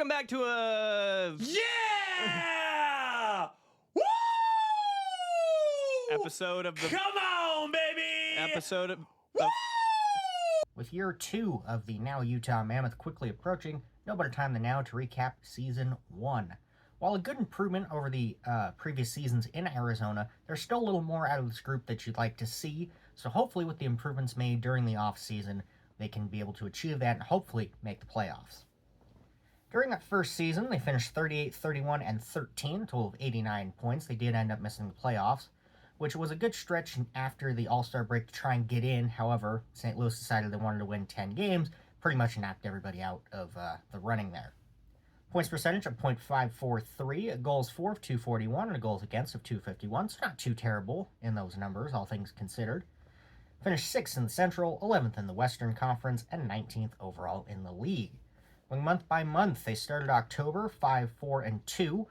welcome back to a... Yeah! Woo! Episode of the... Come on, baby! Episode of... Woo! With year 2 of the now Utah Mammoth quickly approaching, no better time than now to recap Season 1. While a good improvement over the previous seasons in Arizona, there's still a little more out of this group that you'd like to see, so hopefully with the improvements made during the off-season, they can be able to achieve that and hopefully make the playoffs. During that first season, they finished 38, 31, and 13, a total of 89 points. They did end up missing the playoffs, which was a good stretch after the All-Star break to try and get in. However, St. Louis decided they wanted to win 10 games, pretty much knocked everybody out of the running there. Points percentage of .543, goals for of 241, and a goals against of 251, so not too terrible in those numbers, all things considered. Finished 6th in the Central, 11th in the Western Conference, and 19th overall in the league. Going month by month, they started October 5-4-2,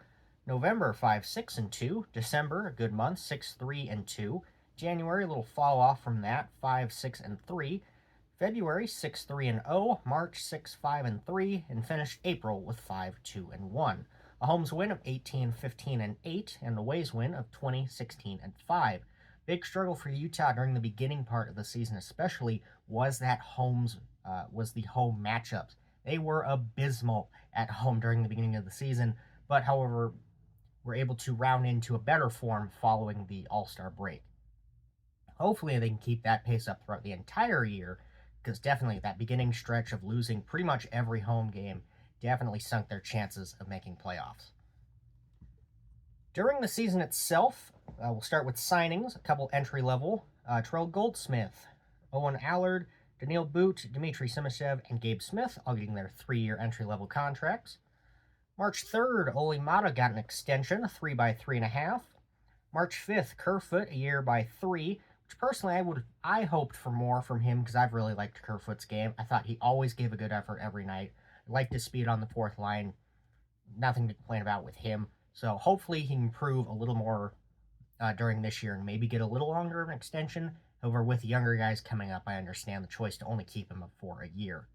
November 5-6-2, December, a good month, 6-3-2, January, a little fall off from that, 5-6-3, February 6-3-0, March 6-5-3, and finished April with 5-2-1. A home's win of 18-15-8, and the aways win of 20-16-5. Big struggle for Utah during the beginning part of the season, especially, was the home matchups. They were abysmal at home during the beginning of the season, but however, were able to round into a better form following the All-Star break. Hopefully they can keep that pace up throughout the entire year, because definitely that beginning stretch of losing pretty much every home game definitely sunk their chances of making playoffs. During the season itself, we'll start with signings, a couple entry-level, Terrell Goldsmith, Owen Allard, Daniil Boot, Dmitry Simashev, and Gabe Smith, all getting their 3-year entry-level contracts. March 3rd, Ole Mata got an extension, 3 by 3.5. March 5th, Kerfoot, a year by 3, which personally I hoped for more from him because I've really liked Kerfoot's game. I thought he always gave a good effort every night. I liked his speed on the fourth line. Nothing to complain about with him. So hopefully he can improve a little more during this year and maybe get a little longer of an extension. However, with younger guys coming up, I understand the choice to only keep him for a year.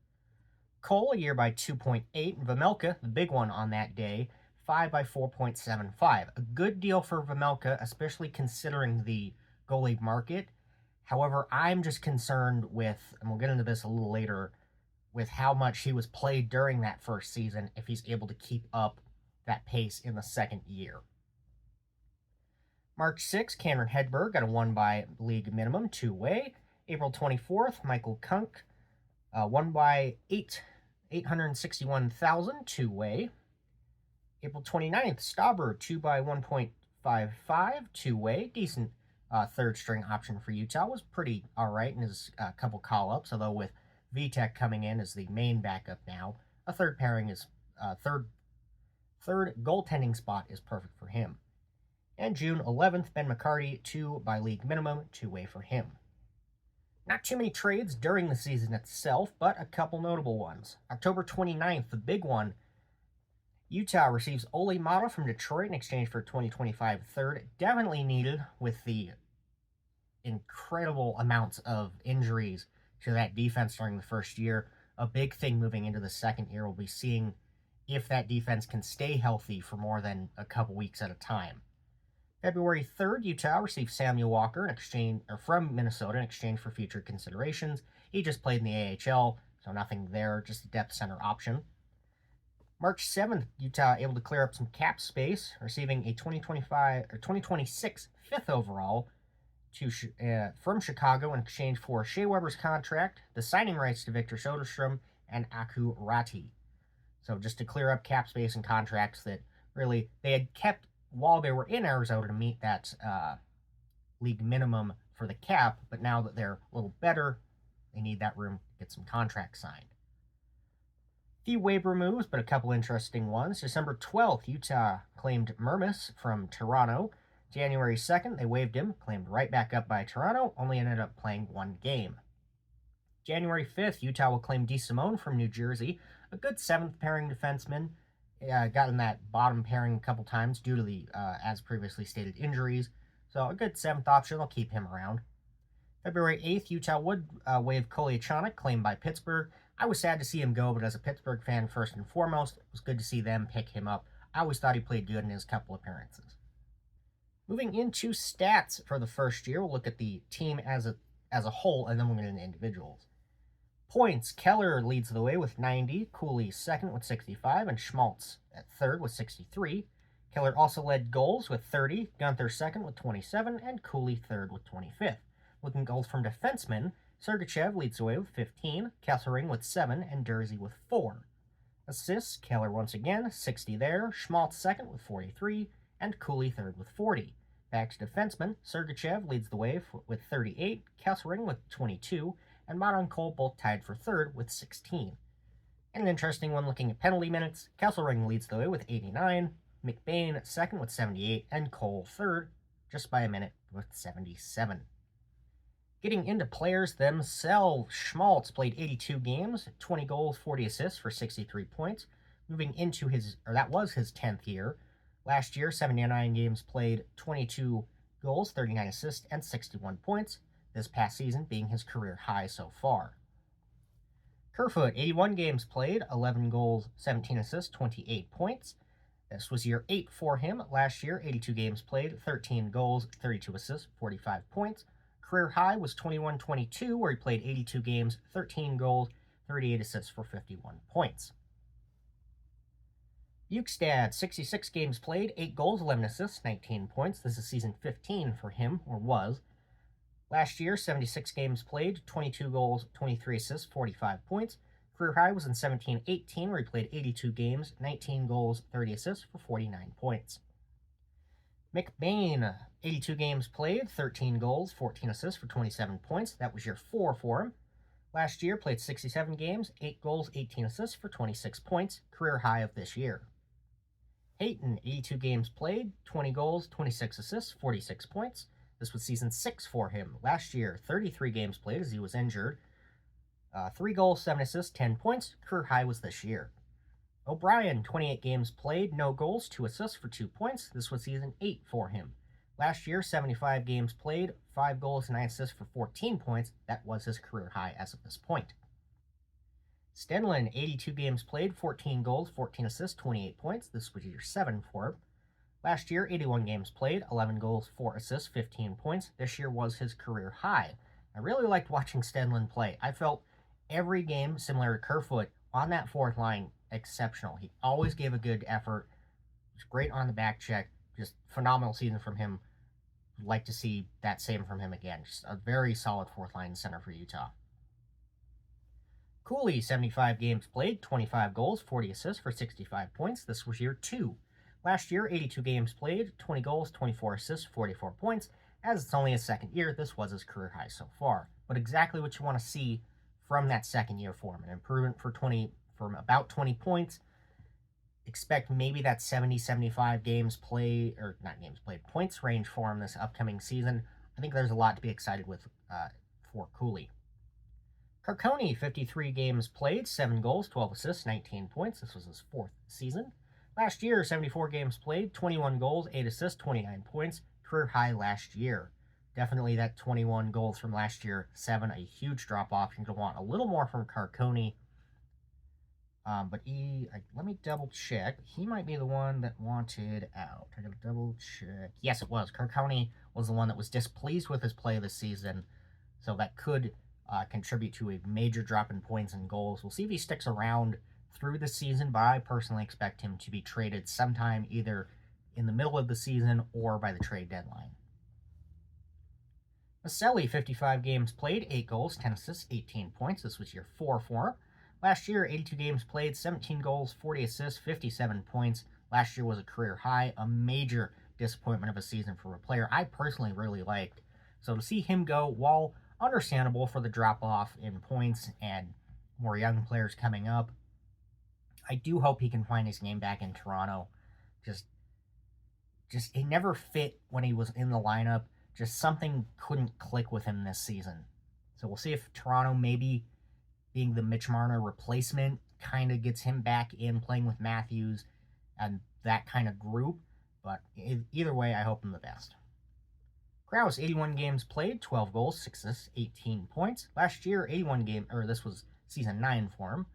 Cole, a year by 2.8. Vejmelka, the big one on that day, 5 by 4.75. A good deal for Vejmelka, especially considering the goalie market. However, I'm just concerned with, and we'll get into this a little later, with how much he was played during that first season, if he's able to keep up that pace in the second year. March 6th, Cameron Hedberg got a 1 by league minimum, 2-way. April 24th, Michael Kunk, 1 by 861,000, 2-way. April 29th, Stauber, 2 by 1.55, 2-way. Decent third string option for Utah. Was pretty alright in his couple call-ups, although with Vitek coming in as the main backup now, a third pairing is third goaltending spot is perfect for him. And June 11th, Ben McCarty, 2 by league minimum, 2-way for him. Not too many trades during the season itself, but a couple notable ones. October 29th, the big one, Utah receives Ole Mata from Detroit in exchange for 2025 third. Definitely needed with the incredible amounts of injuries to that defense during the first year. A big thing moving into the second year will be seeing if that defense can stay healthy for more than a couple weeks at a time. February 3rd, Utah received Samuel Walker from Minnesota in exchange for future considerations. He just played in the AHL, so nothing there, just a depth center option. March 7th, Utah able to clear up some cap space, receiving a 2026 fifth overall from Chicago in exchange for Shea Weber's contract, the signing rights to Victor Soderstrom, and Aku Ratti. So just to clear up cap space and contracts that really they had kept while they were in Arizona to meet that league minimum for the cap, but now that they're a little better, they need that room to get some contracts signed. Few waiver moves, but a couple interesting ones. December 12th, Utah claimed Mermis from Toronto. January 2nd, they waived him, claimed right back up by Toronto, only ended up playing 1 game. January 5th, Utah will claim DeSimone from New Jersey, a good 7th pairing defenseman. Got in that bottom pairing a couple times due to the, as previously stated, injuries. So a good 7th option, they'll keep him around. February 8th, Utah would waive Kolyachonok, claimed by Pittsburgh. I was sad to see him go, but as a Pittsburgh fan first and foremost, it was good to see them pick him up. I always thought he played good in his couple appearances. Moving into stats for the first year, we'll look at the team as a whole, and then we'll get into individuals. Points, Keller leads the way with 90, Cooley second with 65, and Schmaltz at third with 63. Keller also led goals with 30, Gunther second with 27, and Cooley third with 25th. Looking at goals from defensemen, Sergachev leads the way with 15, Kesselring with 7, and Dursey with 4. Assists, Keller once again, 60 there, Schmaltz second with 43, and Cooley third with 40. Back to defensemen, Sergachev leads the way with 38, Kesselring with 22, and Mott and Cole both tied for third with 16. And an interesting one looking at penalty minutes, Kesselring leads the way with 89, McBain second with 78, and Cole third, just by a minute, with 77. Getting into players themselves, Schmaltz played 82 games, 20 goals, 40 assists for 63 points. Moving into that was his 10th year. Last year, 79 games played, 22 goals, 39 assists, and 61 points. This past season being his career high so far. Kerfoot, 81 games played, 11 goals, 17 assists, 28 points. This was year 8 for him. Last year, 82 games played, 13 goals, 32 assists, 45 points. Career high was 21-22, where he played 82 games, 13 goals, 38 assists for 51 points. Bukestad, 66 games played, 8 goals, 11 assists, 19 points. This is season 15 for him, or was. Last year, 76 games played, 22 goals, 23 assists, 45 points. Career high was in 17-18, where he played 82 games, 19 goals, 30 assists for 49 points. McBain, 82 games played, 13 goals, 14 assists for 27 points. That was year 4 for him. Last year, played 67 games, 8 goals, 18 assists for 26 points, career high of this year. Hayton, 82 games played, 20 goals, 26 assists, 46 points. This was season 6 for him. Last year, 33 games played as he was injured. 3 goals, 7 assists, 10 points. Career high was this year. O'Brien, 28 games played, no goals, 2 assists for 2 points. This was season 8 for him. Last year, 75 games played, 5 goals, 9 assists for 14 points. That was his career high as of this point. Stenlin, 82 games played, 14 goals, 14 assists, 28 points. This was year 7 for him. Last year, 81 games played, 11 goals, 4 assists, 15 points. This year was his career high. I really liked watching Stenlin play. I felt every game, similar to Kerfoot, on that fourth line, exceptional. He always gave a good effort. He was great on the back check. Just phenomenal season from him. I'd like to see that same from him again. Just a very solid fourth line center for Utah. Cooley, 75 games played, 25 goals, 40 assists for 65 points. This was year 2. Last year, 82 games played, 20 goals, 24 assists, 44 points. As it's only his second year, this was his career high so far. But exactly what you want to see from that second year for him. An improvement from about 20 points. Expect maybe that 70-75 points range for him this upcoming season. I think there's a lot to be excited with for Cooley. Carcone, 53 games played, 7 goals, 12 assists, 19 points. This was his 4th season. Last year, 74 games played, 21 goals, 8 assists, 29 points. Career high last year. Definitely that 21 goals from last year, 7, a huge drop-off. You're going to want a little more from Carcone. But let me double check. He might be the one that wanted out. I gotta double check. Yes, it was. Carcone was the one that was displeased with his play this season. So that could contribute to a major drop in points and goals. We'll see if he sticks around through the season, but I personally expect him to be traded sometime either in the middle of the season or by the trade deadline. Maselli, 55 games played, 8 goals, 10 assists, 18 points. This was year 4 for him. Last year, 82 games played, 17 goals, 40 assists, 57 points. Last year was a career high, a major disappointment of a season for a player I personally really liked. So to see him go, while understandable for the drop-off in points and more young players coming up, I do hope he can find his game back in Toronto. Just he never fit when he was in the lineup. Just something couldn't click with him this season. So we'll see if Toronto, maybe being the Mitch Marner replacement, kind of gets him back in playing with Matthews and that kind of group. But either way, I hope him the best. Krause, 81 games played, 12 goals, 6 assists, 18 points. Last year, this was Season 9 form.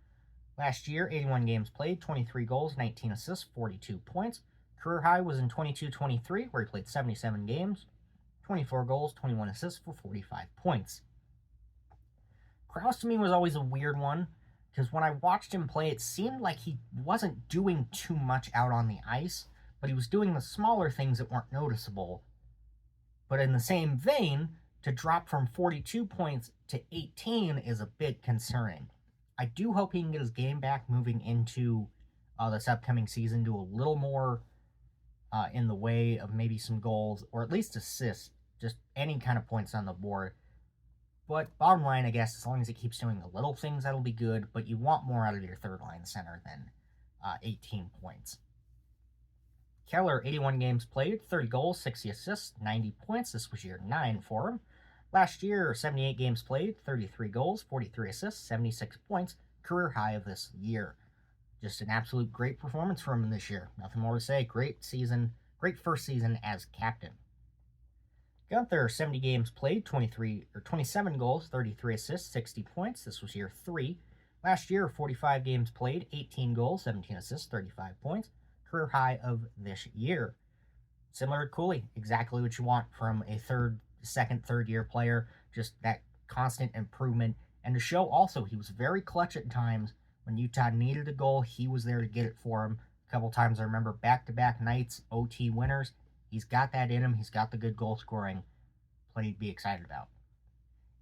Last year, 81 games played, 23 goals, 19 assists, 42 points. Career high was in 22-23, where he played 77 games, 24 goals, 21 assists for 45 points. Krause to me was always a weird one, because when I watched him play, it seemed like he wasn't doing too much out on the ice, but he was doing the smaller things that weren't noticeable. But in the same vein, to drop from 42 points to 18 is a bit concerning. I do hope he can get his game back moving into this upcoming season, do a little more in the way of maybe some goals, or at least assists, just any kind of points on the board. But bottom line, I guess, as long as he keeps doing the little things, that'll be good, but you want more out of your third line center than 18 points. Keller, 81 games played, 30 goals, 60 assists, 90 points. This was year 9 for him. Last year, 78 games played, 33 goals, 43 assists, 76 points. Career high of this year. Just an absolute great performance from him this year. Nothing more to say. Great season. Great first season as captain. Gunther, 70 games played, 27 goals, 33 assists, 60 points. This was year 3. Last year, 45 games played, 18 goals, 17 assists, 35 points. Career high of this year. Similar to Cooley, exactly what you want from a second, third year player, just that constant improvement. And to show also, he was very clutch at times. When Utah needed a goal, he was there to get it for him. A couple times I remember back-to-back nights, OT winners. He's got that in him. He's got the good goal scoring. Plenty to be excited about.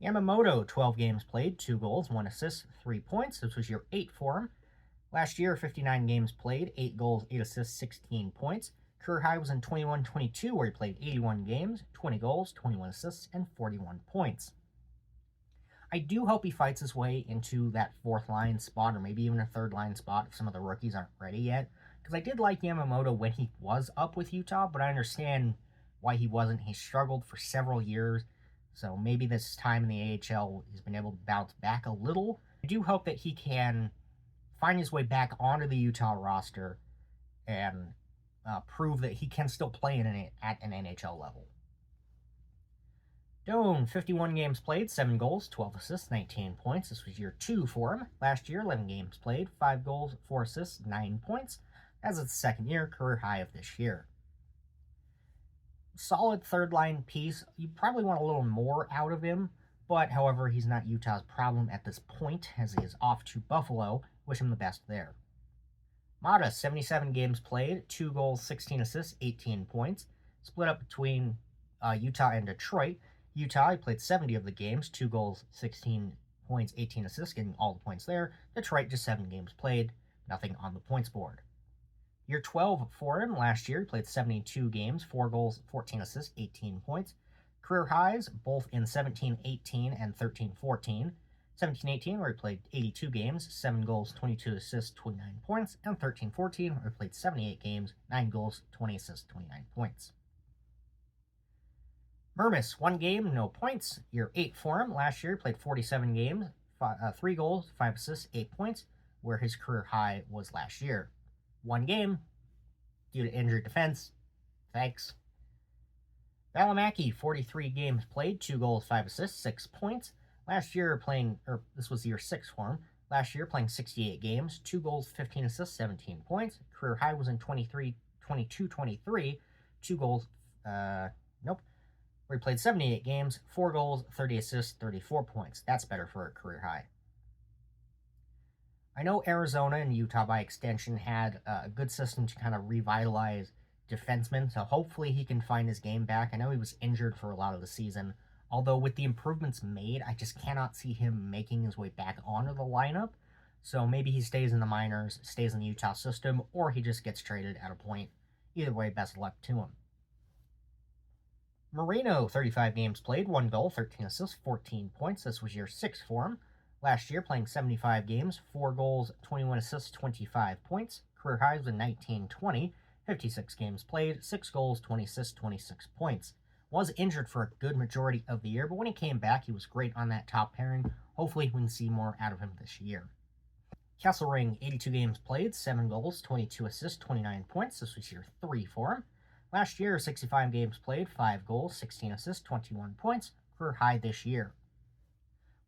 Yamamoto, 12 games played, 2 goals, 1 assist, 3 points. This was year 8 for him. Last year, 59 games played, 8 goals, 8 assists, 16 points. Career high was in 21-22, where he played 81 games, 20 goals, 21 assists, and 41 points. I do hope he fights his way into that fourth line spot, or maybe even a third line spot if some of the rookies aren't ready yet. Because I did like Yamamoto when he was up with Utah, but I understand why he wasn't. He struggled for several years, so maybe this time in the AHL he's been able to bounce back a little. I do hope that he can find his way back onto the Utah roster and prove that he can still play at an NHL level. Doan, 51 games played, 7 goals, 12 assists, 19 points. This was year 2 for him. Last year, 11 games played, 5 goals, 4 assists, 9 points. As its second year, career high of this year. Solid third line piece. You probably want a little more out of him, but however, he's not Utah's problem at this point, as he is off to Buffalo. Wish him the best there. Mata, 77 games played, 2 goals, 16 assists, 18 points. Split up between Utah and Detroit. Utah, he played 70 of the games, 2 goals, 16 points, 18 assists, getting all the points there. Detroit, just 7 games played, nothing on the points board. Year 12 for him. Last year, he played 72 games, 4 goals, 14 assists, 18 points. Career highs, both in 17-18 and 13-14. 17-18, where he played 82 games, 7 goals, 22 assists, 29 points. And 13-14, where he played 78 games, 9 goals, 20 assists, 29 points. Mermis, 1 game, no points. Year 8 for him. Last year, he played 47 games, 3 goals, 5 assists, 8 points, where his career high was last year. 1 game, due to injured defense. Thanks. Valimaki, 43 games played, 2 goals, 5 assists, 6 points. Last year this was year 6 for him. Last year playing 68 games, 2 goals, 15 assists, 17 points. Career high was in 22-23, 2 goals, where he played 78 games, 4 goals, 30 assists, 34 points. That's better for a career high. I know Arizona and Utah, by extension, had a good system to kind of revitalize defensemen, so hopefully he can find his game back. I know he was injured for a lot of the season, although with the improvements made, I just cannot see him making his way back onto the lineup. So maybe he stays in the minors, stays in the Utah system, or he just gets traded at a point. Either way, best of luck to him. Moreno, 35 games played, 1 goal, 13 assists, 14 points. This was year 6 for him. Last year, playing 75 games, 4 goals, 21 assists, 25 points. Career highs in 19-20, 56 games played, 6 goals, 20 assists, 26 points. Was injured for a good majority of the year, but when he came back, he was great on that top pairing. Hopefully, we can see more out of him this year. Kesselring, 82 games played, 7 goals, 22 assists, 29 points. This was year 3 for him. Last year, 65 games played, 5 goals, 16 assists, 21 points. Career high this year.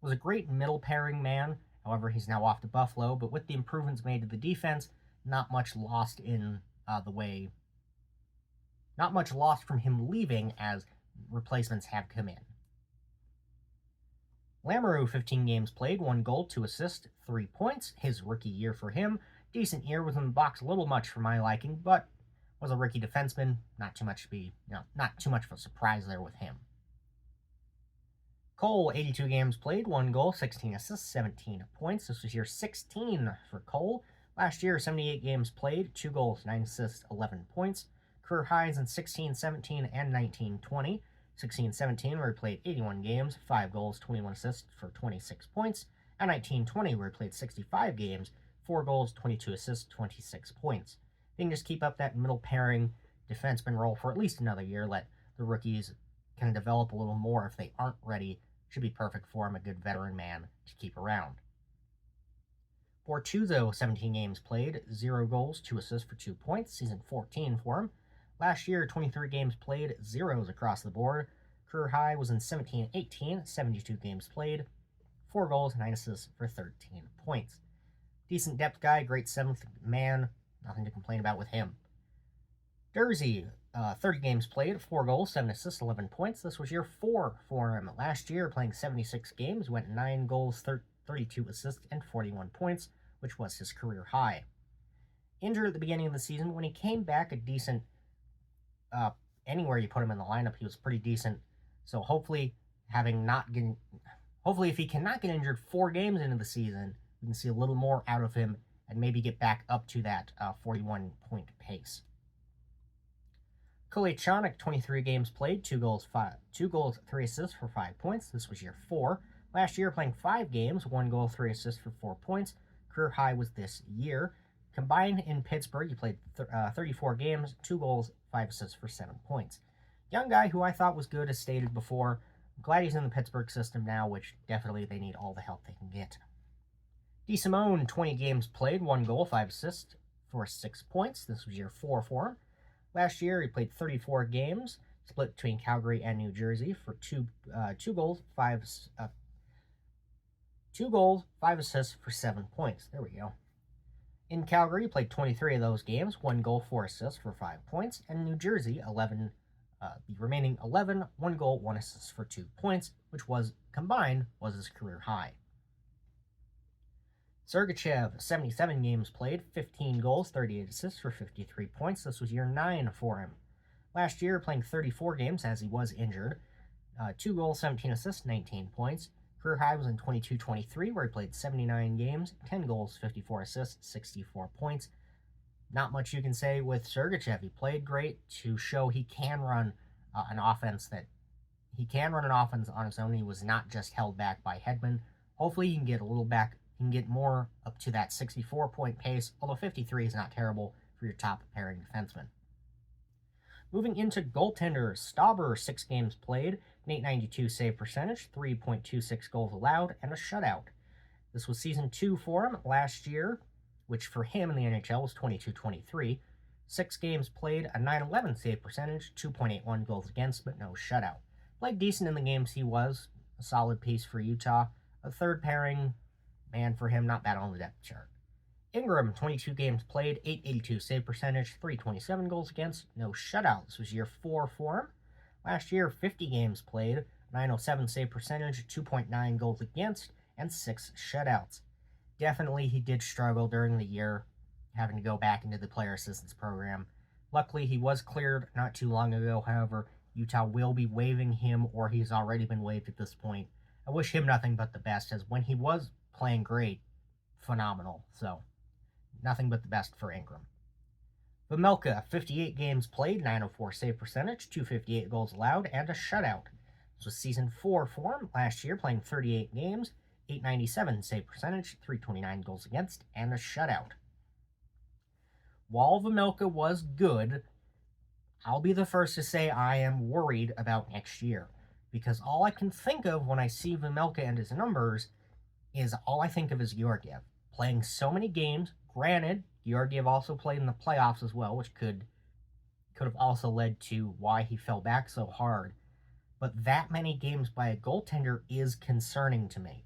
Was a great middle pairing man. However, he's now off to Buffalo, but with the improvements made to the defense, not much lost from him leaving as replacements have come in. Lamoureux, 15 games played, 1 goal, 2 assists, 3 points. His rookie year for him. Decent year, within the box, a little much for my liking, but was a rookie defenseman. Not too much of a surprise there with him. Cole, 82 games played, 1 goal, 16 assists, 17 points. This was year 16 for Cole. Last year, 78 games played, 2 goals, 9 assists, 11 points. Career highs in 16-17 and 19-20. 16-17, where he played 81 games, 5 goals, 21 assists for 26 points. And 19-20, where he played 65 games, 4 goals, 22 assists, 26 points. They can just keep up that middle pairing defenseman role for at least another year. Let the rookies kind of develop a little more if they aren't ready. Should be perfect for him, a good veteran man to keep around. Bortuzzo, 17 games played, 0 goals, 2 assists for 2 points. Season 14 for him. Last year, 23 games played, 0s across the board. Career high was in 17-18, 72 games played, 4 goals, 9 assists for 13 points. Decent depth guy, great 7th man, nothing to complain about with him. Jersey, 30 games played, 4 goals, 7 assists, 11 points. This was year 4 for him. Last year, playing 76 games, went 9 goals, 32 assists, and 41 points, which was his career high. Injured at the beginning of the season, when he came back, a decent anywhere you put him in the lineup, he was pretty decent. So hopefully, if he cannot get injured 4 games into the season, we can see a little more out of him and maybe get back up to that 41-point pace. Kolechanik, 23 games played, 2 goals, 3 assists for 5 points. This was year 4. Last year, playing 5 games, 1 goal, 3 assists for 4 points. Career high was this year. Combined in Pittsburgh, he played 34 games, 2 goals, 5 assists for 7 points. Young guy who I thought was good, as stated before. I'm glad he's in the Pittsburgh system now, which definitely they need all the help they can get. DeSimone, 20 games played, 1 goal, 5 assists for 6 points. This was year 4 for him. Last year, he played 34 games, split between Calgary and New Jersey for 2 goals, 5 assists for 7 points. There we go. In Calgary, he played 23 of those games, 1 goal, 4 assists for 5 points. And in New Jersey, the remaining 11, 1 goal, 1 assist for 2 points, which combined was his career high. Sergachev, 77 games played, 15 goals, 38 assists for 53 points. This was year 9 for him. Last year, playing 34 games as he was injured, 2 goals, 17 assists, 19 points. Career high was in 22-23, where he played 79 games, 10 goals, 54 assists, 64 points. Not much you can say with Sergachev. He played great to show he can run an offense on his own. He was not just held back by Hedman. Hopefully he can get get more up to that 64-point pace, although 53 is not terrible for your top pairing defenseman. Moving into goaltenders, Stauber, 6 games played, an .892 save percentage, 3.26 goals allowed, and a shutout. This was season 2 for him last year, which for him in the NHL was 22-23. 6 games played, a .911 save percentage, 2.81 goals against, but no shutout. Played decent in the games he was, a solid piece for Utah. A third pairing man for him, not bad on the depth chart. Ingram, 22 games played, .882 save percentage, 327 goals against, no shutout. This was year 4 for him. Last year, 50 games played, .907 save percentage, 2.9 goals against, and 6 shutouts. Definitely he did struggle during the year, having to go back into the player assistance program. Luckily, he was cleared not too long ago. However, Utah will be waiving him, or he's already been waived at this point. I wish him nothing but the best, as when he was playing great, phenomenal. So, nothing but the best for Ingram. Vejmelka, 58 games played, .904 save percentage, 258 goals allowed, and a shutout. This was season 4 for him. Last year, playing 38 games, .897 save percentage, 329 goals against, and a shutout. While Vejmelka was good, I'll be the first to say I am worried about next year. Because all I can think of when I see Vejmelka and his numbers is all I think of is Georgiev. Playing so many games, granted, Georgiev also played in the playoffs as well, which could have also led to why he fell back so hard. But that many games by a goaltender is concerning to me.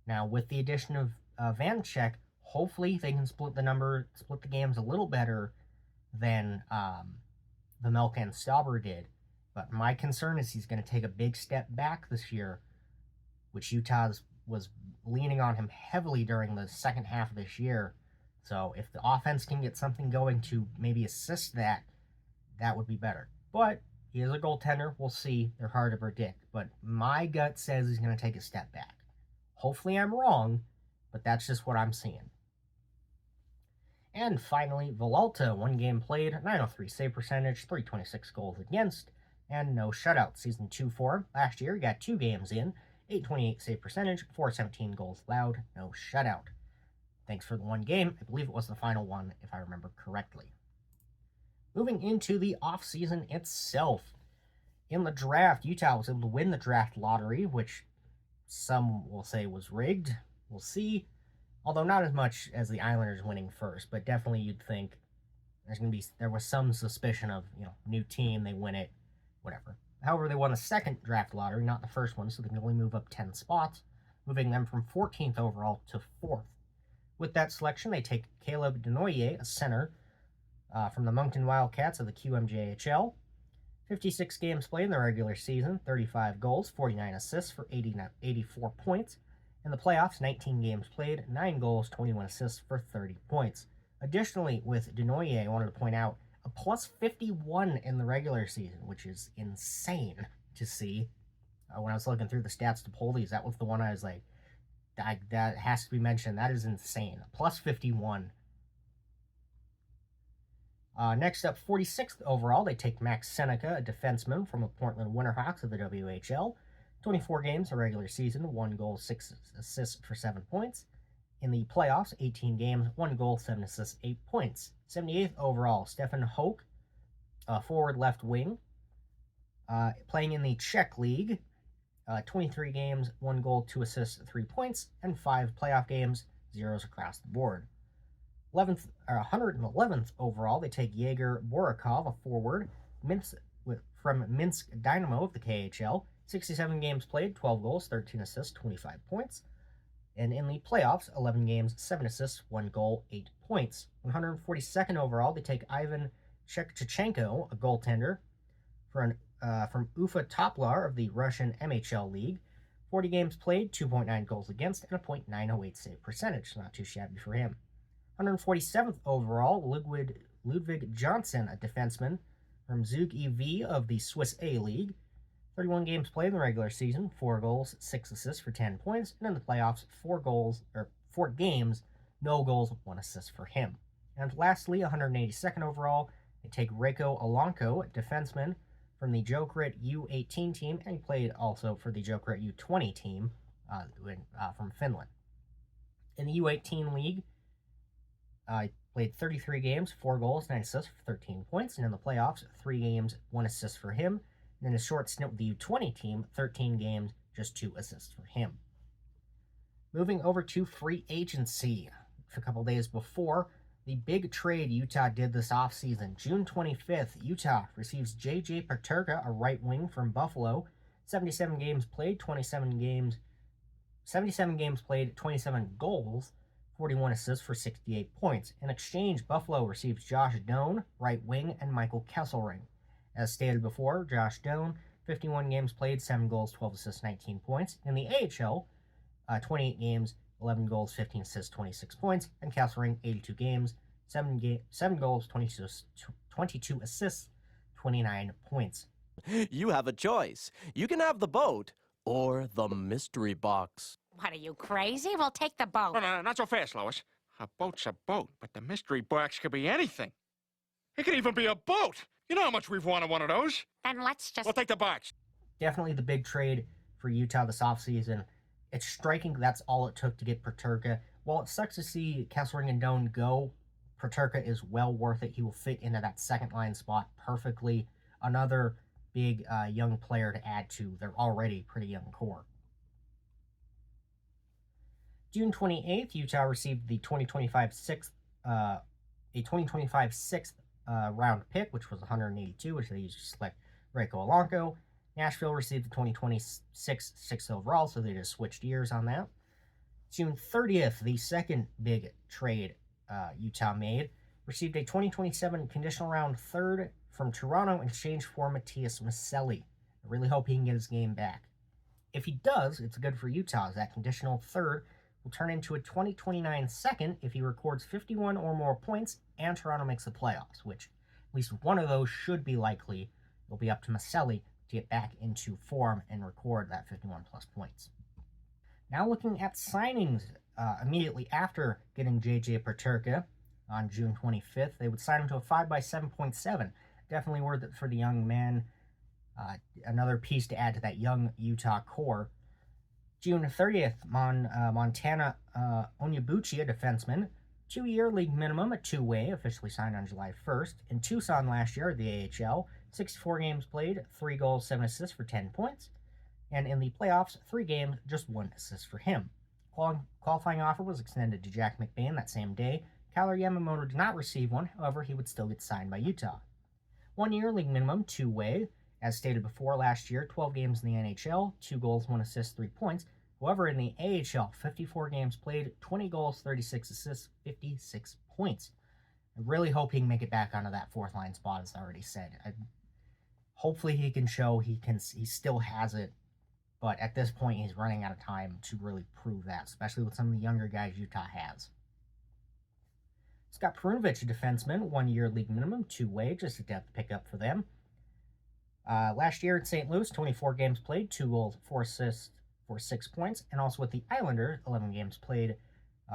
Now, with the addition of Vanchek, hopefully they can split the games a little better than Vejmelka and Stauber did. But my concern is he's going to take a big step back this year, which Utah was leaning on him heavily during the second half of this year. So if the offense can get something going to maybe assist that, that would be better. But he is a goaltender. We'll see. They're hard to predict. But my gut says he's going to take a step back. Hopefully I'm wrong, but that's just what I'm seeing. And finally, Villalta, 1 game played, 903 save percentage, 326 goals against, and no shutout. Season 2 for him. Last year, he got 2 games in, 828 save percentage, 417 goals allowed, no shutout. Thanks for the 1 game. I believe it was the final one, if I remember correctly. Moving into the offseason itself. In the draft, Utah was able to win the draft lottery, which some will say was rigged. We'll see. Although not as much as the Islanders winning first, but definitely you'd think there was some suspicion of, new team, they win it, whatever. However, they won the second draft lottery, not the first one, so they can only move up 10 spots, moving them from 14th overall to 4th. With that selection, they take Caleb Denoyer, a center, from the Moncton Wildcats of the QMJHL. 56 games played in the regular season, 35 goals, 49 assists for 84 points. In the playoffs, 19 games played, 9 goals, 21 assists for 30 points. Additionally, with Denoyer, I wanted to point out a plus 51 in the regular season, which is insane to see. When I was looking through the stats to pull these, that was the one I was like, that has to be mentioned. That is insane. Plus 51. Next up, 46th overall, they take Max Seneca, a defenseman from the Portland Winterhawks of the WHL. 24 games, a regular season, 1 goal, 6 assists for 7 points. In the playoffs, 18 games, 1 goal, 7 assists, 8 points. 78th overall, Stefan Hoek, forward left wing, playing in the Czech League. 23 games, 1 goal, 2 assists, 3 points, and 5 playoff games, zeros across the board. 111th overall, they take Yegor Borakov, a forward, from Minsk Dynamo of the KHL. 67 games played, 12 goals, 13 assists, 25 points. And in the playoffs, 11 games, 7 assists, 1 goal, 8 points. 142nd overall, they take Ivan Shevchenko, a goaltender, from Ufa Toplar of the Russian MHL League. 40 games played, 2.9 goals against, and a .908 save percentage. Not too shabby for him. 147th overall, Ludwig Johnson, a defenseman from Zug EV of the Swiss A League. 31 games played in the regular season, 4 goals, 6 assists for 10 points, and in the playoffs, 4 games, no goals, 1 assist for him. And lastly, 182nd overall, they take Reiko Alanko, a defenseman from the Jokerit U18 team, and he played also for the Jokerit U20 team from Finland. In the U18 league, he played 33 games, 4 goals, 9 assists for 13 points, and in the playoffs, 3 games, 1 assist for him. And in a short stint with the U20 team, 13 games, just 2 assists for him. Moving over to free agency. A couple days before the big trade Utah did this offseason, June 25th, Utah receives J.J. Peterka, a right wing from Buffalo. 77 games played, 27 games played, 27 goals, 41 assists for 68 points. In exchange, Buffalo receives Josh Doan, right wing, and Michael Kesselring. As stated before, Josh Doan, 51 games played, 7 goals, 12 assists, 19 points. In the AHL, 28 games, 11 goals, 15 assists, 26 points. And Kesselring, 82 games, 7 goals, 22 assists, 29 points. You have a choice. You can have the boat or the mystery box. What, are you crazy? We'll take the boat. No, not so fast, Lois. A boat's a boat, but the mystery box could be anything. It could even be a boat. You know how much we've wanted one of those. Then let's just... We'll take the box. Definitely the big trade for Utah this offseason. It's striking that's all it took to get Peterka. While it sucks to see Kesselring and Doan go, Peterka is well worth it. He will fit into that second line spot perfectly. Another big young player to add to their already pretty young core. June 28th, Utah received the 2025 sixth round pick, which was 182, which they used to select Reiko Alanko. Nashville received the 2026 sixth overall, so they just switched years on that. June 30th, the second big trade Utah made, received a 2027 conditional round third from Toronto in exchange for Matias Maselli. I really hope he can get his game back. If he does, it's good for Utah, as that conditional third will turn into a 2029 second if he records 51 or more points and Toronto makes the playoffs, which at least one of those should be likely. It'll be up to Maselli to get back into form and record that 51 plus points. Now looking at signings immediately after getting J.J. Peterka on June 25th, they would sign him to a 5 by 7.7. Definitely worth it for the young man. Another piece to add to that young Utah core. June 30th, Montana Onyebuchi, a defenseman, 2-year league minimum, a two-way, officially signed on July 1st. In Tucson last year, the AHL, 64 games played, 3 goals, 7 assists for 10 points. And in the playoffs, 3 games, just 1 assist for him. Qualifying offer was extended to Jack McBain that same day. Kyler Yamamoto did not receive one, however, he would still get signed by Utah. 1-year league minimum, two-way. As stated before, last year, 12 games in the NHL, 2 goals, 1 assist, 3 points. However, in the AHL, 54 games played, 20 goals, 36 assists, 56 points. I really hope he can make it back onto that fourth line spot, as I already said. Hopefully he can show he still has it, but at this point he's running out of time to really prove that, especially with some of the younger guys Utah has. Scott Perunovich, a defenseman, 1-year league minimum, two-way, just a depth pickup for them. Last year at St. Louis, 24 games played, 2 goals, 4 assists for 6 points, and also with the Islanders, 11 games played,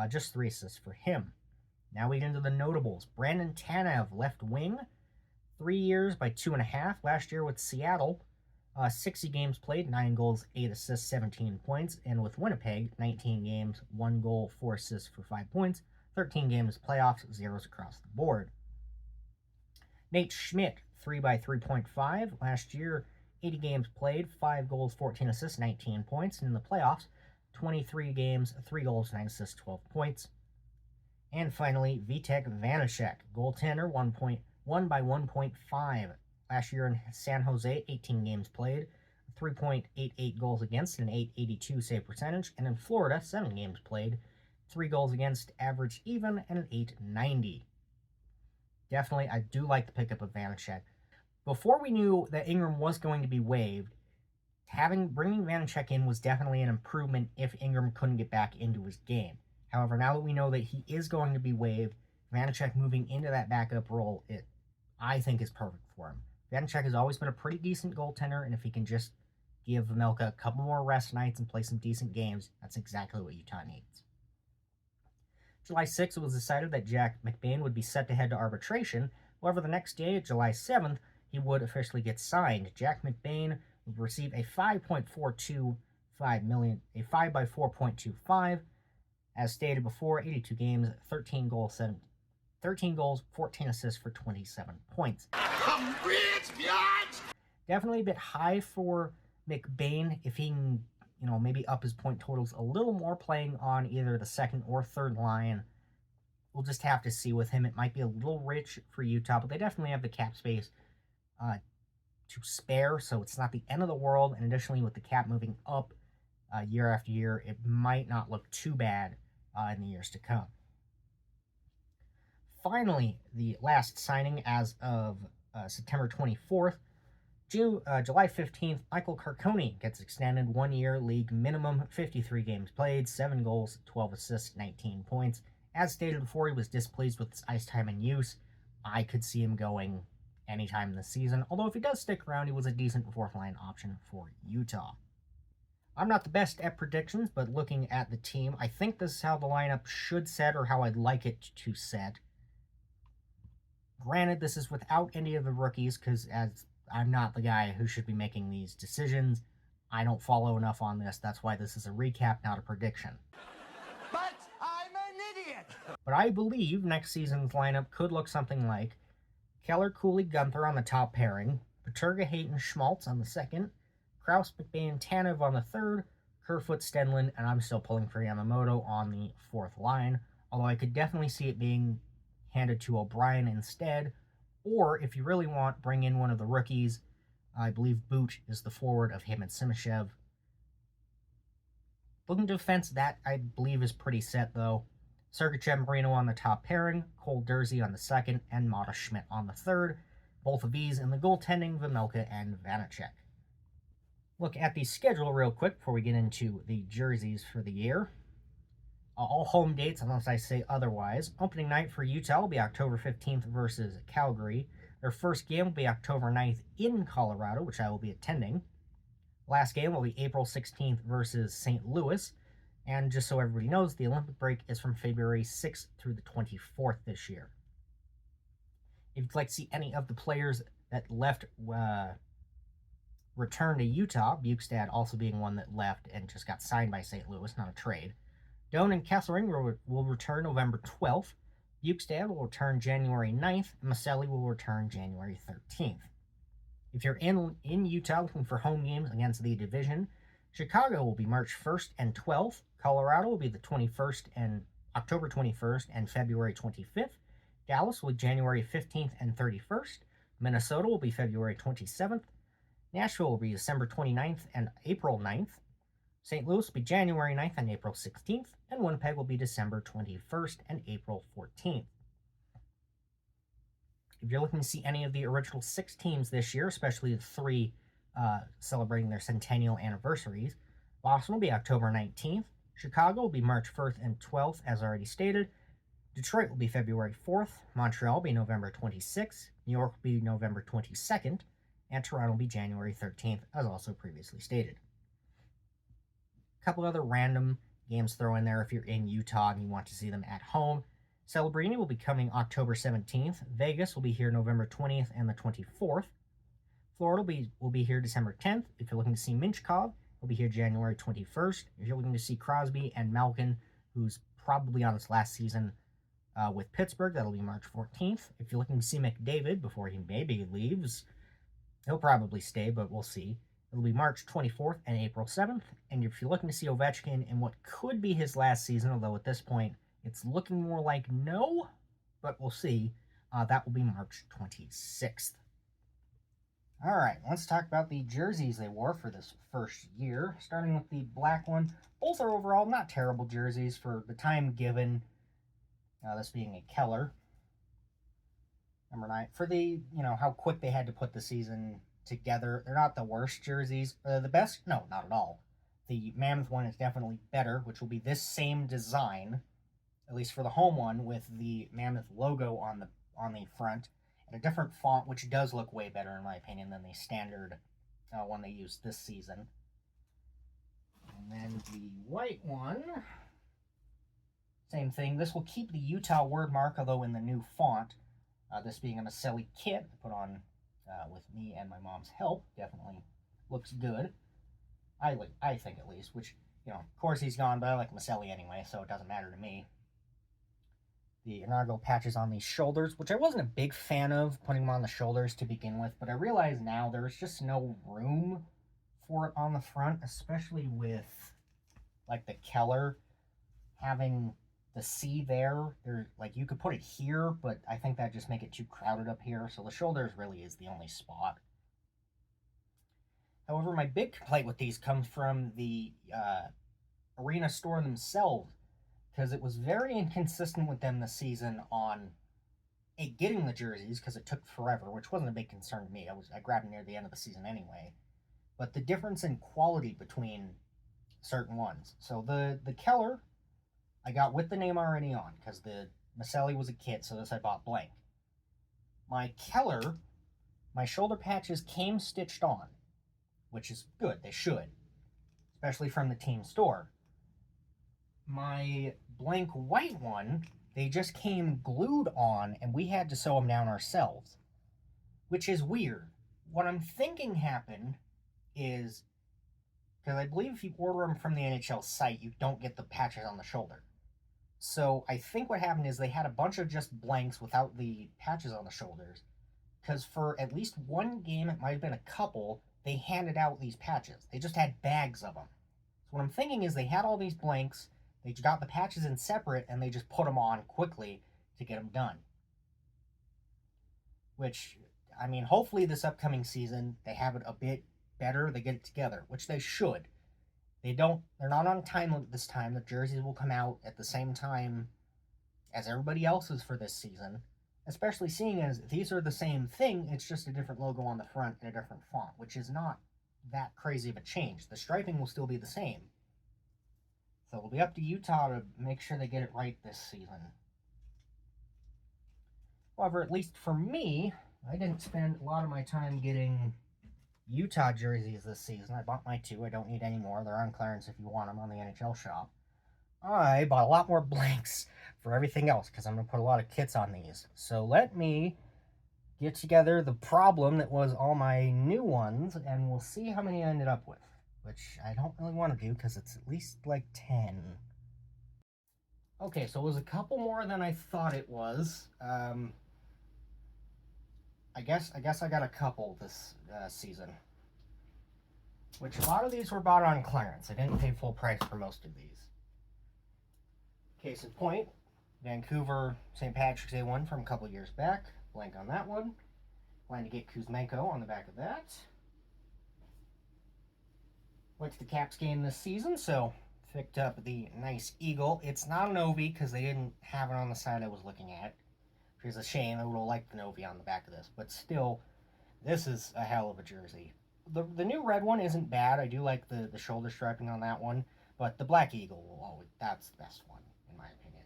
just 3 assists for him. Now we get into the notables. Brandon Tanev, left wing, 3 years by 2.5. Last year with Seattle, 60 games played, 9 goals, 8 assists, 17 points, and with Winnipeg, 19 games, 1 goal, 4 assists for 5 points, 13 games playoffs, zeros across the board. Nate Schmidt, 3 by 3.5. Last year, 80 games played, 5 goals, 14 assists, 19 points. And in the playoffs, 23 games, 3 goals, 9 assists, 12 points. And finally, Vitek Vanacek, goaltender, 1 by 1.5. Last year in San Jose, 18 games played, 3.88 goals against, and an .882 save percentage. And in Florida, 7 games played, 3 goals against, average even, and an .890. Definitely, I do like the pickup of Vanacek. Before we knew that Ingram was going to be waived, bringing Vanacek in was definitely an improvement if Ingram couldn't get back into his game. However, now that we know that he is going to be waived, Vanacek moving into that backup role, I think is perfect for him. Vanacek has always been a pretty decent goaltender, and if he can just give Vejmelka a couple more rest nights and play some decent games, that's exactly what Utah needs. July 6th, it was decided that Jack McBain would be set to head to arbitration. However, the next day, July 7th, he would officially get signed. Jack McBain would receive a $5.425 million, a 5 by 4.25. As stated before, 82 games, 13 goals, 14 assists for 27 points. I'm rich, bitch! Definitely a bit high for McBain if he can, maybe up his point totals a little more playing on either the second or third line. We'll just have to see with him. It might be a little rich for Utah, but they definitely have the cap space to spare, so it's not the end of the world. And additionally, with the cap moving up year after year, it might not look too bad in the years to come. Finally, the last signing as of September 24th, July 15th, Michael Carcone gets extended 1-year league minimum, 53 games played, 7 goals, 12 assists, 19 points. As stated before, he was displeased with his ice time and use. I could see him going anytime this season, although if he does stick around, he was a decent fourth-line option for Utah. I'm not the best at predictions, but looking at the team, I think this is how the lineup should set, or how I'd like it to set. Granted, this is without any of the rookies, because as I'm not the guy who should be making these decisions, I don't follow enough on this. That's why this is a recap, not a prediction. But I'm an idiot! But I believe next season's lineup could look something like Keller, Cooley, Gunther on the top pairing, Peterka, Hayton, Schmaltz on the second, Kraus, McBain, Tanev on the third, Kerfoot, Stenlund, and I'm still pulling for Yamamoto on the fourth line, although I could definitely see it being handed to O'Brien instead, or if you really want, bring in one of the rookies. I believe Boot is the forward of him and Simashev. Looking defense, that I believe is pretty set though. Sergachev Marino on the top pairing, Cole Dursey on the second, and Mata Schmidt on the third. Both of these in the goaltending, Vejmelka and Vanacek. Look at the schedule real quick before we get into the jerseys for the year. All home dates, unless I say otherwise. Opening night for Utah will be October 15th versus Calgary. Their first game will be October 9th in Colorado, which I will be attending. Last game will be April 16th versus St. Louis. And just so everybody knows, the Olympic break is from February 6th through the 24th this year. If you'd like to see any of the players that left return to Utah, Bukestad also being one that left and just got signed by St. Louis, not a trade. Doan and Kesselring will return November 12th. Bukestad will return January 9th, and Maselli will return January 13th. If you're in Utah looking for home games against the division, Chicago will be March 1st and 12th. Colorado will be the 21st and October 21st and February 25th. Dallas will be January 15th and 31st. Minnesota will be February 27th. Nashville will be December 29th and April 9th. St. Louis will be January 9th and April 16th. And Winnipeg will be December 21st and April 14th. If you're looking to see any of the original 6 teams this year, especially the 3 celebrating their centennial anniversaries, Boston will be October 19th. Chicago will be March 1st and 12th, as already stated. Detroit will be February 4th. Montreal will be November 26th. New York will be November 22nd. And Toronto will be January 13th, as also previously stated. A couple other random games throw in there if you're in Utah and you want to see them at home. Celebrini will be coming October 17th. Vegas will be here November 20th and the 24th. Florida will be here December 10th. If you're looking to see Minchkov, he'll be here January 21st. If you're looking to see Crosby and Malkin, who's probably on his last season with Pittsburgh, that'll be March 14th. If you're looking to see McDavid before he maybe leaves, he'll probably stay, but we'll see. It'll be March 24th and April 7th. And if you're looking to see Ovechkin in what could be his last season, although at this point it's looking more like no, but we'll see, that will be March 26th. All right, let's talk about the jerseys they wore for this first year, starting with the black one. Both are overall not terrible jerseys for the time given, this being a Keller. Number 9. For the, how quick they had to put the season together, they're not the worst jerseys. The best? No, not at all. The Mammoth one is definitely better, which will be this same design, at least for the home one, with the Mammoth logo on the front, and a different font, which does look way better, in my opinion, than the standard one they used this season. And then the white one, same thing. This will keep the Utah word mark, although in the new font. This being a Maselli kit I put on with me and my mom's help, definitely looks good. I think at least, which, of course he's gone, but I like Maselli anyway, so it doesn't matter to me. The Inaugural patches on the shoulders, which I wasn't a big fan of putting them on the shoulders to begin with, but I realize now there's just no room for it on the front, especially with, like, the Keller having the C there. You could put it here, but I think that'd just make it too crowded up here, so the shoulders really is the only spot. However, my big complaint with these comes from the arena store themselves, because it was very inconsistent with them this season on getting the jerseys, because it took forever, which wasn't a big concern to me. I grabbed them near the end of the season anyway. But the difference in quality between certain ones. So the Keller, I got with the name already on, because the Maselli was a kit, so this I bought blank. My Keller, my shoulder patches came stitched on, which is good. They should, especially from the team store. My blank white one, they just came glued on, and we had to sew them down ourselves, which is weird. What I'm thinking happened is, because I believe if you order them from the NHL site, you don't get the patches on the shoulder. So I think what happened is they had a bunch of just blanks without the patches on the shoulders, because for at least one game, it might have been a couple, they handed out these patches. They just had bags of them. So what I'm thinking is they had all these blanks, they got the patches in separate, and they just put them on quickly to get them done. Which, I mean, hopefully this upcoming season, they have it a bit better, they get it together, which they should. they're not on time limit this time. The jerseys will come out at the same time as everybody else's for this season, especially seeing as these are the same thing, it's just a different logo on the front and a different font, which is not that crazy of a change. The striping will still be the same. So it'll be up to Utah to make sure they get it right this season. However, at least for me, I didn't spend a lot of my time getting Utah jerseys this season. I bought my 2. I don't need any more. They're on clearance if you want them on the NHL shop. I bought a lot more blanks for everything else because I'm going to put a lot of kits on these. So let me get together the problem that was all my new ones, and we'll see how many I ended up with, which I don't really want to do because it's at least like 10. Okay, so it was a couple more than I thought it was. I guess I got a couple this season, which a lot of these were bought on clearance. I didn't pay full price for most of these. Case in point, Vancouver St. Patrick's Day one from a couple years back. Blank on that one. Plan to get Kuzmenko on the back of that. Went to the Caps game this season, so picked up the nice Eagle. It's not an Ovi because they didn't have it on the side I was looking at. Which is a shame. I would have liked an Ovi on the back of this. But still, this is a hell of a jersey. The new red one isn't bad. I do like the shoulder striping on that one. But the Black Eagle will always, that's the best one, in my opinion.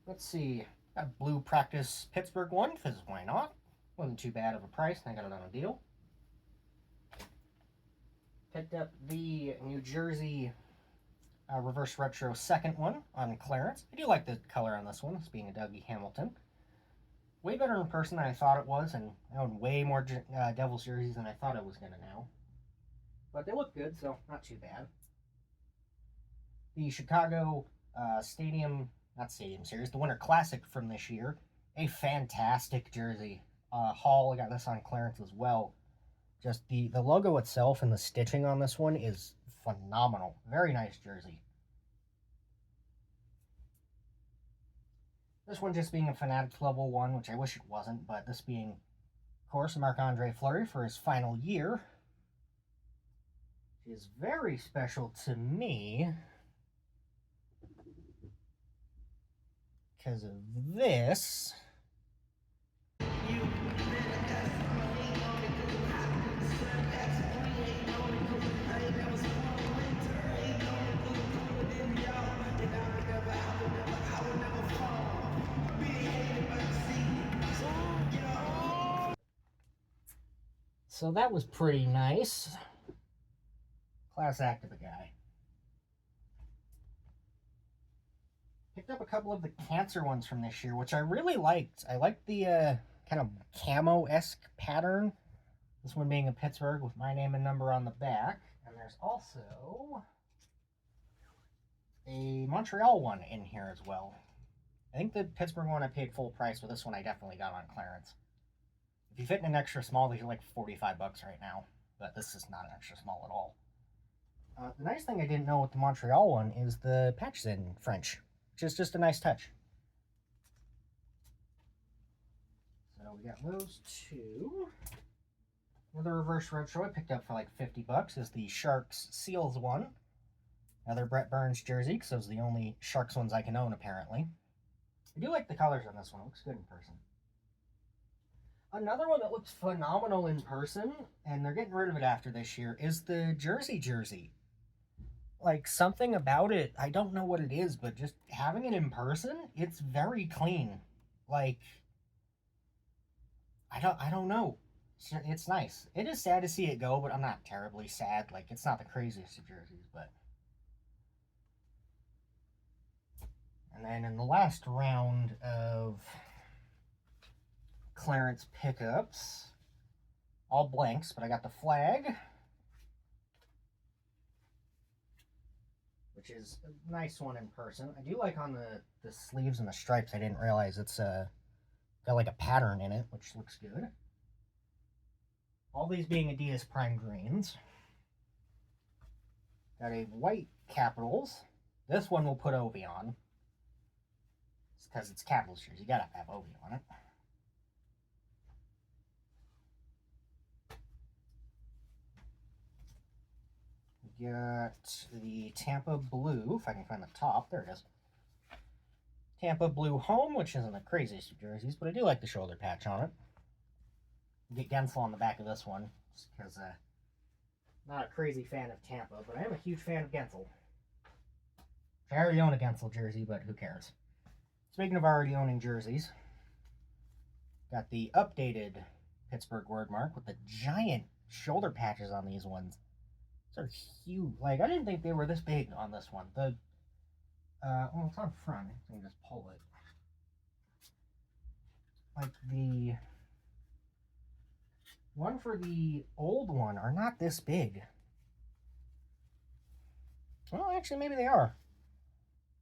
Let's see. Got blue practice Pittsburgh one, because why not? Wasn't too bad of a price. I got it on a deal. Picked up the New Jersey reverse retro second one on clearance. I do like the color on this one, this being a Dougie Hamilton. Way better in person than I thought it was, and I own way more Devils jerseys than I thought I was going to now. But they look good, so not too bad. The Chicago not Stadium Series, the Winter Classic from this year. A fantastic jersey. Hall, I got this on clearance as well. Just the logo itself and the stitching on this one is phenomenal. Very nice jersey. This one just being a Fanatics level 1, which I wish it wasn't, but this being, of course, Marc-Andre Fleury for his final year is very special to me because of this. So that was pretty nice. Class act of a guy. Picked up a couple of the Cancer ones from this year, which I really liked. I liked the kind of camo-esque pattern. This one being a Pittsburgh with my name and number on the back. And there's also a Montreal one in here as well. I think the Pittsburgh one I paid full price, but this one I definitely got on clearance. If you fit in an extra small, these are like $45 right now. But this is not an extra small at all. The nice thing I didn't know with the Montreal one is the patches in French, which is just a nice touch. So we got those two. Another reverse retro I picked up for like $50 is the Sharks Seals one. Another Brett Burns jersey, because those are the only Sharks ones I can own apparently. I do like the colors on this one. It looks good in person. Another one that looks phenomenal in person, and they're getting rid of it after this year, is the jersey. Like, something about it, I don't know what it is, but just having it in person, it's very clean. Like, I don't know. It's nice. It is sad to see it go, but I'm not terribly sad. Like, it's not the craziest of jerseys, but... And then in the last round of clearance pickups, all blanks, but I got the flag, which is a nice one in person. I do like on the sleeves and the stripes, I didn't realize it's got like a pattern in it, which looks good. All these being Adidas Prime Greens. Got a white Capitals. This one we'll put Ovi on. It's because it's Capitals jersey. You gotta have Ovi on it. got the Tampa Blue, if I can find the top. There it is. Tampa Blue home, which isn't the craziest of jerseys, but I do like the shoulder patch on it. Get Gensel on the back of this one, just because not a crazy fan of Tampa, but I am a huge fan of Gensel. I already own a Gensel jersey, but who cares? Speaking of already owning jerseys, got the updated Pittsburgh word mark with the giant shoulder patches on these ones. These are huge. Like, I didn't think they were this big on this one. The well, it's on front. I can just pull it. Like, the one for the old one are not this big. Well, actually, maybe they are.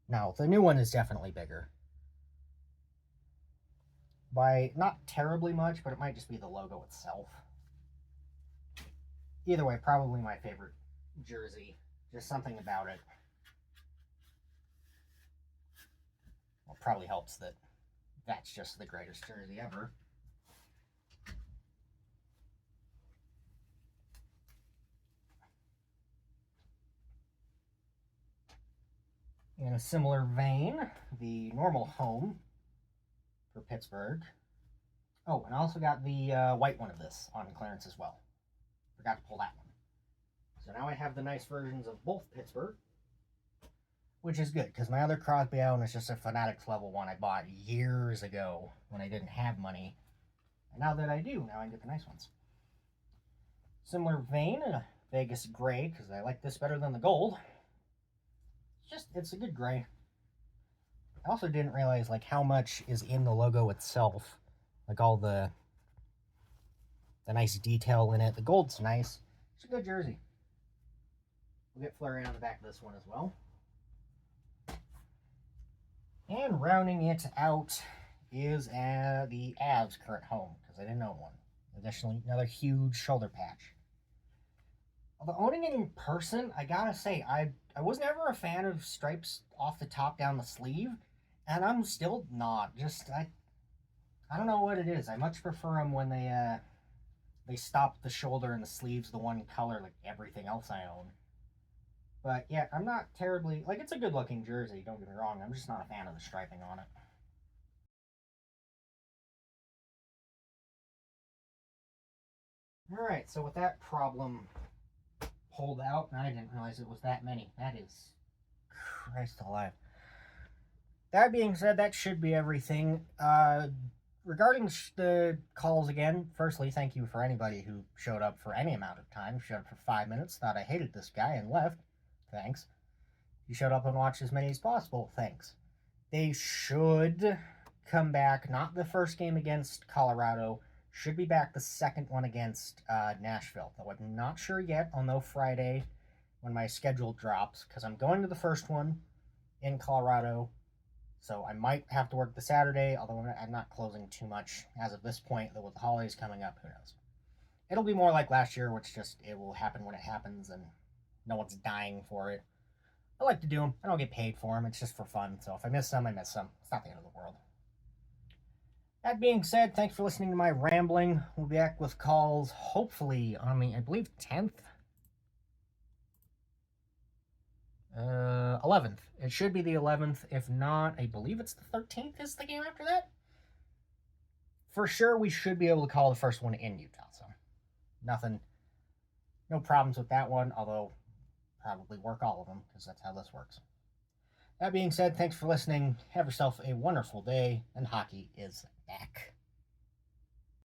No, the new one is definitely bigger. By not terribly much, but it might just be the logo itself. Either way, probably my favorite jersey. Just something about it. Well, it probably helps that that's just the greatest jersey ever. In a similar vein, the normal home for Pittsburgh. Oh, and I also got the white one of this on clearance as well. Forgot to pull that one. So now I have the nice versions of both Pittsburgh, which is good, because my other Crosby own is just a Fanatics level one I bought years ago when I didn't have money. And now that I do, now I get the nice ones. Similar vein, Vegas gray, because I like this better than the gold. It's a good gray. I also didn't realize like how much is in the logo itself. Like all the nice detail in it. The gold's nice. It's a good jersey. We'll get Fleury on the back of this one as well. And rounding it out is the Avs current home, because I didn't own one. Additionally, another huge shoulder patch. Although owning it in person, I gotta say, I was never a fan of stripes off the top down the sleeve, and I'm still not. Just, I don't know what it is. I much prefer them when they stop the shoulder and the sleeves the one color like everything else I own. But yeah, I'm not terribly, like, it's a good looking jersey, don't get me wrong. I'm just not a fan of the striping on it. Alright, so with that problem pulled out, and I didn't realize it was that many. That is Christ alive. That being said, that should be everything. Regarding the calls again, firstly, thank you for anybody who showed up for any amount of time. Showed up for 5 minutes, thought I hated this guy, and left. Thanks. You showed up and watched as many as possible. Thanks. They should come back, not the first game against Colorado, should be back the second one against Nashville. Though I'm not sure yet. I'll know Friday when my schedule drops, because I'm going to the first one in Colorado. So I might have to work the Saturday, although I'm not closing too much as of this point. Though with the holidays coming up, who knows? It'll be more like last year, which just, it will happen when it happens, and no one's dying for it. I like to do them. I don't get paid for them. It's just for fun. So if I miss some, I miss some. It's not the end of the world. That being said, thanks for listening to my rambling. We'll be back with calls, hopefully, on the, I believe, 10th? 11th. It should be the 11th. If not, I believe it's the 13th is the game after that. For sure, we should be able to call the first one in Utah. So, nothing, no problems with that one, although probably work all of them, because that's how this works. That being said, thanks for listening. Have yourself a wonderful day, and hockey is back.